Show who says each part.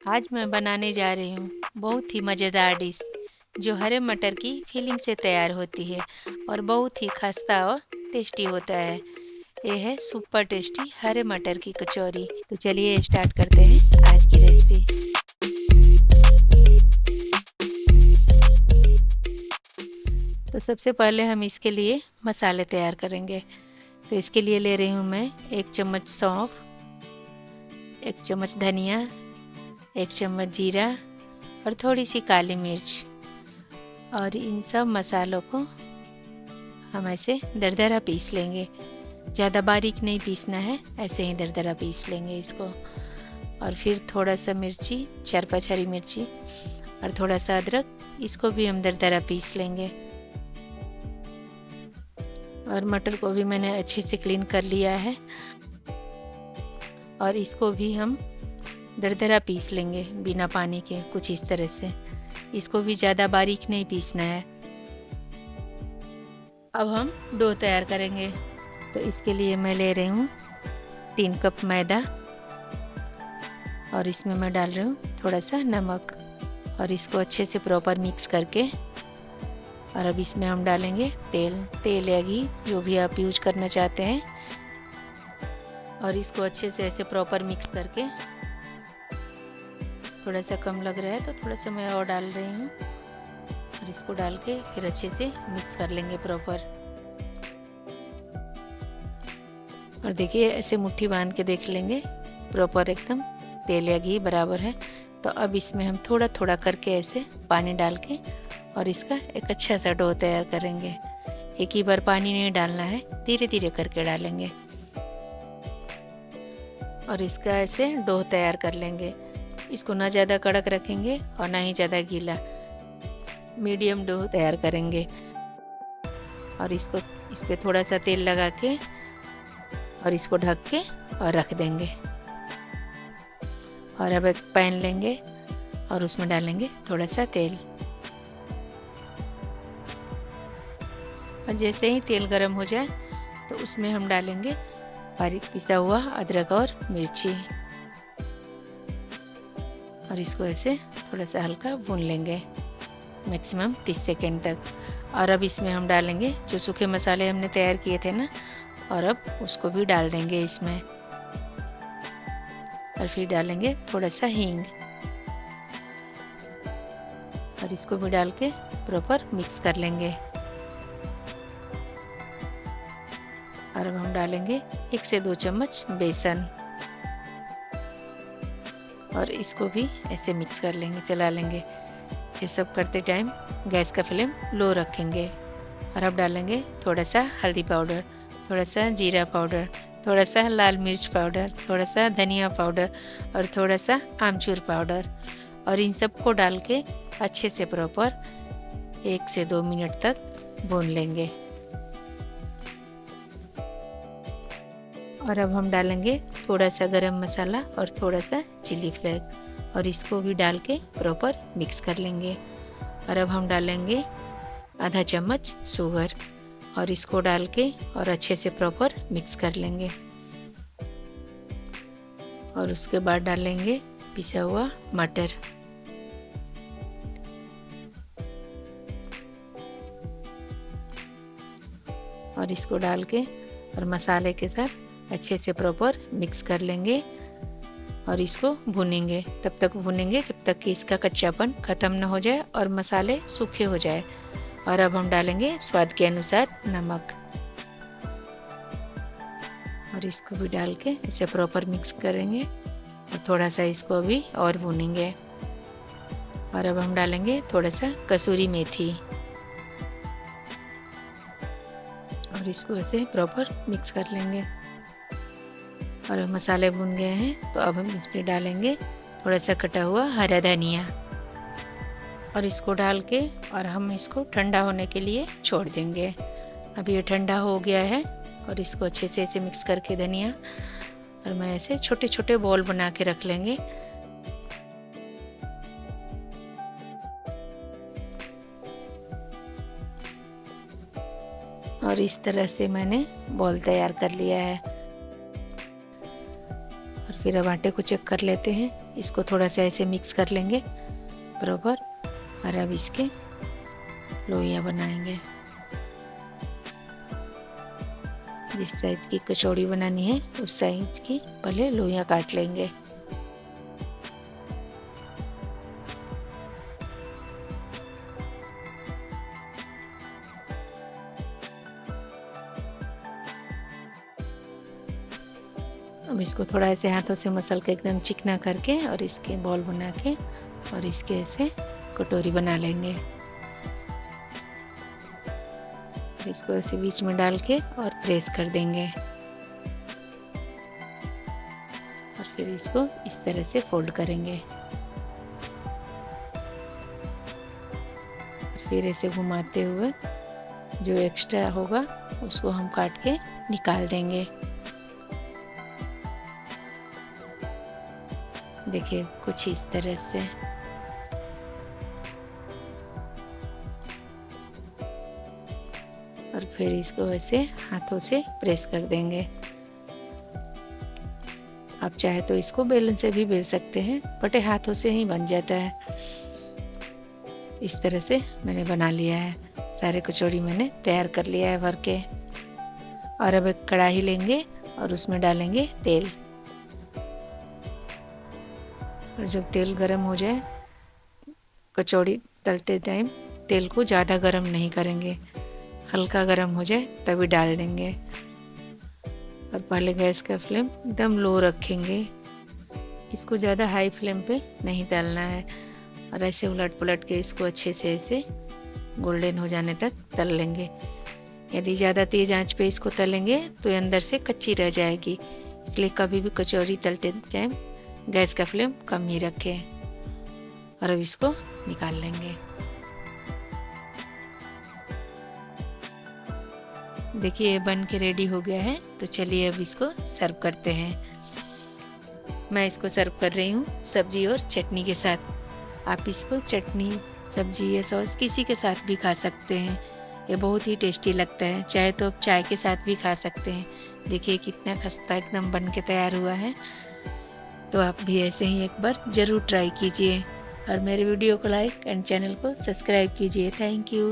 Speaker 1: आज मैं बनाने जा रही हूँ बहुत ही मज़ेदार डिश जो हरे मटर की फीलिंग से तैयार होती है और बहुत ही खस्ता और टेस्टी होता है। ये है सुपर टेस्टी हरे मटर की कचौरी। तो चलिए स्टार्ट करते हैं आज की रेसिपी। तो सबसे पहले हम इसके लिए मसाले तैयार करेंगे। तो इसके लिए ले रही हूँ मैं 1 चम्मच सौंफ, 1 चम्मच धनिया, 1 चम्मच जीरा और थोड़ी सी काली मिर्च। और इन सब मसालों को हम ऐसे दरदरा पीस लेंगे। ज़्यादा बारीक नहीं पीसना है, ऐसे ही दरदरा पीस लेंगे इसको। और फिर थोड़ा सा मिर्ची, 4-5 हरी मिर्ची और थोड़ा सा अदरक, इसको भी हम दरदरा पीस लेंगे। और मटर को भी मैंने अच्छे से क्लीन कर लिया है और इसको भी हम दरदरा पीस लेंगे बिना पानी के, कुछ इस तरह से। इसको भी ज़्यादा बारीक नहीं पीसना है। अब हम डो तैयार करेंगे। तो इसके लिए मैं ले रही हूँ 3 कप मैदा और इसमें मैं डाल रही हूँ थोड़ा सा नमक और इसको अच्छे से प्रॉपर मिक्स करके। और अब इसमें हम डालेंगे तेल या घी, जो भी आप यूज करना चाहते हैं। और इसको अच्छे से ऐसे प्रॉपर मिक्स करके, थोड़ा सा कम लग रहा है तो थोड़ा सा मैं और डाल रही हूँ। और इसको डाल के फिर अच्छे से मिक्स कर लेंगे प्रॉपर। और देखिए ऐसे मुट्ठी बांध के देख लेंगे प्रॉपर एकदम तेल या घी बराबर है। तो अब इसमें हम थोड़ा थोड़ा करके ऐसे पानी डाल के और इसका एक अच्छा सा डो तैयार करेंगे। एक ही बार पानी नहीं डालना है, धीरे धीरे करके डालेंगे। और इसका ऐसे डो तैयार कर लेंगे। इसको ना ज़्यादा कड़क रखेंगे और ना ही ज़्यादा गीला, मीडियम डो तैयार करेंगे। और इसको इस पे थोड़ा सा तेल लगा के और इसको ढक के और रख देंगे। और अब एक पैन लेंगे और उसमें डालेंगे थोड़ा सा तेल। और जैसे ही तेल गर्म हो जाए तो उसमें हम डालेंगे बारीक पिसा हुआ अदरक और मिर्ची। और इसको ऐसे थोड़ा सा हल्का भून लेंगे मैक्सिमम 30 सेकेंड तक। और अब इसमें हम डालेंगे जो सूखे मसाले हमने तैयार किए थे ना, और अब उसको भी डाल देंगे इसमें। और फिर डालेंगे थोड़ा सा हींग और इसको भी डाल के प्रॉपर मिक्स कर लेंगे। और अब हम डालेंगे 1 से 2 चम्मच बेसन और इसको भी ऐसे मिक्स कर लेंगे, चला लेंगे। ये सब करते टाइम गैस का फ्लेम लो रखेंगे। और अब डालेंगे थोड़ा सा हल्दी पाउडर, थोड़ा सा जीरा पाउडर, थोड़ा सा लाल मिर्च पाउडर, थोड़ा सा धनिया पाउडर और थोड़ा सा आमचूर पाउडर। और इन सबको डाल के अच्छे से प्रॉपर 1 से 2 मिनट तक भून लेंगे। और अब हम डालेंगे थोड़ा सा गरम मसाला और थोड़ा सा चिली फ्लेक्स और इसको भी डाल के प्रॉपर मिक्स कर लेंगे। और अब हम डालेंगे आधा चम्मच शुगर और इसको डाल के और अच्छे से प्रॉपर मिक्स कर लेंगे। और उसके बाद डालेंगे पिसा हुआ मटर। और इसको डाल के और मसाले के साथ अच्छे से प्रॉपर मिक्स कर लेंगे। और इसको भूनेंगे, तब तक भूनेंगे जब तक कि इसका कच्चापन खत्म न हो जाए और मसाले सूखे हो जाए। और अब हम डालेंगे स्वाद के अनुसार नमक और इसको भी डाल के इसे प्रॉपर मिक्स करेंगे और थोड़ा सा इसको भी और भूनेंगे। और अब हम डालेंगे थोड़ा सा कसूरी मेथी और इसको ऐसे प्रॉपर मिक्स कर लेंगे। और मसाले भून गए हैं तो अब हम इसमें डालेंगे थोड़ा सा कटा हुआ हरा धनिया और इसको डाल के और हम इसको ठंडा होने के लिए छोड़ देंगे। अब ये ठंडा हो गया है और इसको अच्छे से ऐसे मिक्स करके धनिया, और मैं ऐसे छोटे छोटे बॉल बना के रख लेंगे। और इस तरह से मैंने बॉल तैयार कर लिया है। और फिर अब आटे को चेक कर लेते हैं। इसको थोड़ा सा ऐसे मिक्स कर लेंगे बराबर, और अब इसके लोइयाँ बनाएंगे। जिस साइज की कचौड़ी बनानी है उस साइज की पहले लोइयाँ काट लेंगे। अब इसको थोड़ा ऐसे हाथों से मसल के एकदम चिकना करके और इसके बॉल बना के और इसके ऐसे कटोरी बना लेंगे। इसको ऐसे बीच में डाल के और प्रेस कर देंगे और फिर इसको इस तरह से फोल्ड करेंगे। फिर ऐसे घुमाते हुए जो एक्स्ट्रा होगा उसको हम काट के निकाल देंगे। देखिए कुछ इस तरह से। और फिर इसको ऐसे हाथों से प्रेस कर देंगे। आप चाहे तो इसको बेलन से भी बेल सकते हैं, बट हाथों से ही बन जाता है। इस तरह से मैंने बना लिया है। सारे कचौड़ी मैंने तैयार कर लिया है भर के। और अब एक कढ़ाई लेंगे और उसमें डालेंगे तेल। और जब तेल गरम हो जाए, कचौड़ी तलते टाइम तेल को ज़्यादा गरम नहीं करेंगे, हल्का गरम हो जाए तभी डाल देंगे। और पहले गैस का फ्लेम एकदम लो रखेंगे। इसको ज़्यादा हाई फ्लेम पे नहीं तलना है। और ऐसे उलट पुलट के इसको अच्छे से ऐसे गोल्डन हो जाने तक तल लेंगे। यदि ज़्यादा तेज़ आंच पे इसको तलेंगे तो ये अंदर से कच्ची रह जाएगी। इसलिए कभी भी कचौड़ी तलते टाइम गैस का फ्लेम कम ही रखें। और अब इसको निकाल लेंगे। देखिए ये बन के रेडी हो गया है। तो चलिए अब इसको सर्व करते हैं। मैं इसको सर्व कर रही हूँ सब्जी और चटनी के साथ। आप इसको चटनी, सब्जी या सॉस किसी के साथ भी खा सकते हैं। ये बहुत ही टेस्टी लगता है। चाहे तो आप चाय के साथ भी खा सकते हैं। देखिए कितना खस्ता एकदम बन के तैयार हुआ है। तो आप भी ऐसे ही एक बार ज़रूर ट्राई कीजिए और मेरे वीडियो को लाइक एंड चैनल को सब्सक्राइब कीजिए। Thank you.